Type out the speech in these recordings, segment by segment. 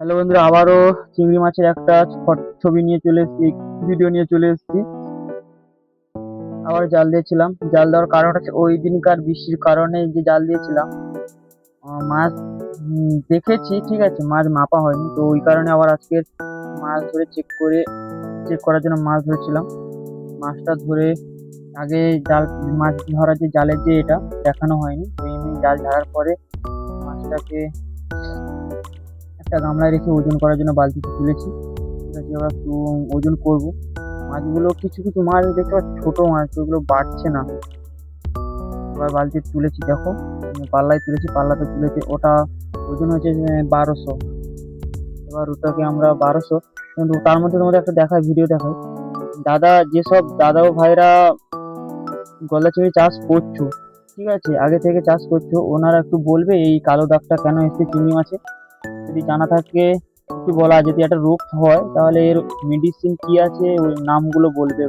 Hello বন্ধুরা, আবারও চিংড়ি মাছের একটা ছবি নিয়ে চলে এসেছি, ভিডিও নিয়ে চলে এসেছি। আবার জাল দিয়েছিলাম। জাল দেওয়ার কারণ হচ্ছে ওই দিনকার বৃষ্টির কারণে যে জাল দিয়েছিলাম, মাছ দেখেছি, ঠিক আছে, মাছ মাপা হয়নি, তো ওই কারণে আবার আজকে মাছ ধরে চেক করার জন্য মাছ ধরেছিলাম। মাছটা ধরে আগে জাল, মাছ ধরার যে জালের যে এটা দেখানো হয়নি, তো এমনি জাল ঝাড়ার পরে মাছটাকে একটা গামলায় রেখে ওজন করার জন্য বালতিতে তুলেছি। ঠিক আছে, এবার একটু ওজন করবো। মাছগুলো কিছু কিছু মাছ দেখতে পাচ্ছি ছোট মাছ, ওগুলো বাড়ছে না। এবার বালতি তুলেছি, দেখো, পাল্লায় তুলেছি, পাল্লাতে তুলেছি, ওটা ওজন হয়েছে 1200। এবার ওটাকে আমরা 1200, কিন্তু তার মধ্যে তোমাদের একটা দেখায়, ভিডিও দেখায়, যেসব দাদা ও ভাইরা গলদা চিংড়ি চাষ করছো, ঠিক আছে, আগে থেকে চাষ করছো, ওনারা একটু বলবে এই কালো দাগটা কেন এসছে চিংড়ি মাছে। যদি জানা থাকে একটু বলা, যদি একটা রোগ হয় তাহলে এর মেডিসিন কি আছে ওই নামগুলো বলবে,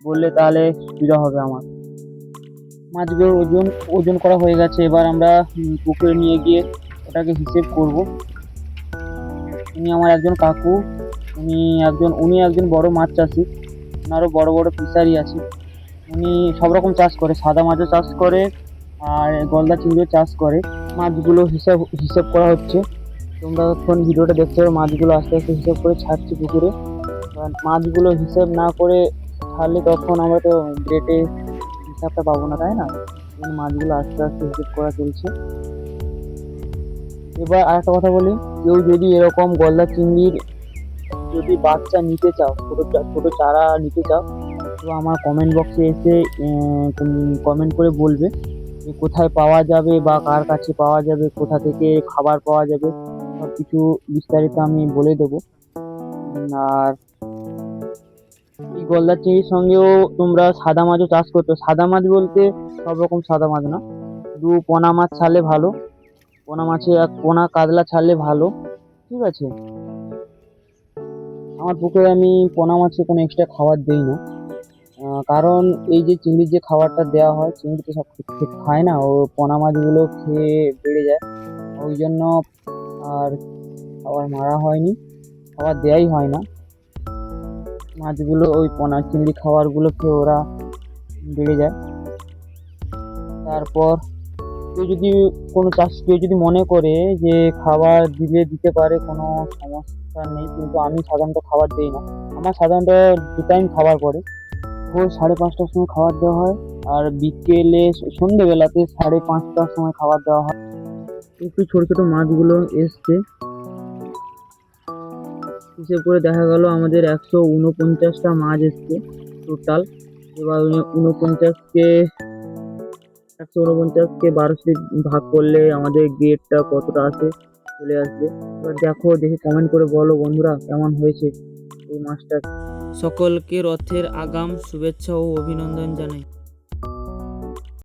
বললে তাহলে সুবিধা হবে আমার। মাছগুলোর ওজন ওজন করা হয়ে গেছে। এবার আমরা পুকুরে নিয়ে গিয়ে ওটাকে হিসেব করব। উনি আমার একজন কাকু, উনি একজন বড় মাছ চাষি, ওনারও বড় বড় ফিশারি আছে। উনি সব রকম চাষ করে, সাদা মাছও চাষ করে আর গলদা চিংড়িও চাষ করে। মাছগুলো হিসাব হিসেব করা হচ্ছে। তোমরা যখন ভিডিওটা দেখতে পাবে, মাছগুলো আস্তে আস্তে হিসেব করে ছাড়ছি পুকুরে। কারণ মাছগুলো হিসেব না করে ছাড়লে তখন আমরা তো রেটে হিসাবটা পাবো না, তাই না? মাছগুলো আস্তে আস্তে হিসেব করা চলছে। এবার আরেকটা কথা বলি, কেউ যদি এরকম গলদা চিংড়ির যদি বাচ্চা নিতে চাও, ছোট চারা নিতে চাও, তো আমার কমেন্ট বক্সে এসে কমেন্ট করে বলবে যে কোথায় পাওয়া যাবে বা কার কাছে পাওয়া যাবে, কোথা থেকে খাবার পাওয়া যাবে, সব কিছু বিস্তারিত আমি বলে দেবো। আর এই গলদা চিংড়ির সঙ্গেও তোমরা সাদা মাছও চাষ করতে, সাদা মাছ বলতে সব রকম সাদা মাছ না, শুধু পোনা মাছ ছাড়লে ভালো, পোনা মাছে এক পোনা কাতলা ছাড়লে ভালো, ঠিক আছে। আমার পুকুরে আমি পোনা মাছে কোনো এক্সট্রা খাবার দেই না, কারণ এই যে চিংড়ির যে খাবারটা দেওয়া হয়, চিংড়ি তো সব খায় না, ও পোনা মাছগুলো খেয়ে বেড়ে যায়, ওই জন্য আর খাবার মারা হয়নি, খাবার দেওয়াই হয় না। মাছগুলো ওই পোনা চিংড়ি খাবারগুলো খেয়ে ওরা বেড়ে যায়। তারপর কেউ যদি মনে করে যে খাবার দিতে পারে, কোনো সমস্যা নেই, কিন্তু আমি সাধারণত খাবার দিই না। আমার সাধারণত 2 টাইম খাবার পড়ে, ভোর 5:30টার সময় খাবার দেওয়া হয়, আর বিকেলে সন্ধেবেলাতে 5:30টার সময় খাবার দেওয়া হয়। একটু ছোট ছোট মাছগুলো এসছে, হিসেব করে দেখা গেল আমাদের 149টা মাছ এসছে টোটাল। এবার 149কে 1200 ভাগ করলে আমাদের গ্রেডটা কতটা আসে চলে আসবে। এবার দেখো, দেখে কমেন্ট করে বলো বন্ধুরা কেমন হয়েছে এই মাছটা। সকলকে রথের আগাম শুভেচ্ছা ও অভিনন্দন জানাই।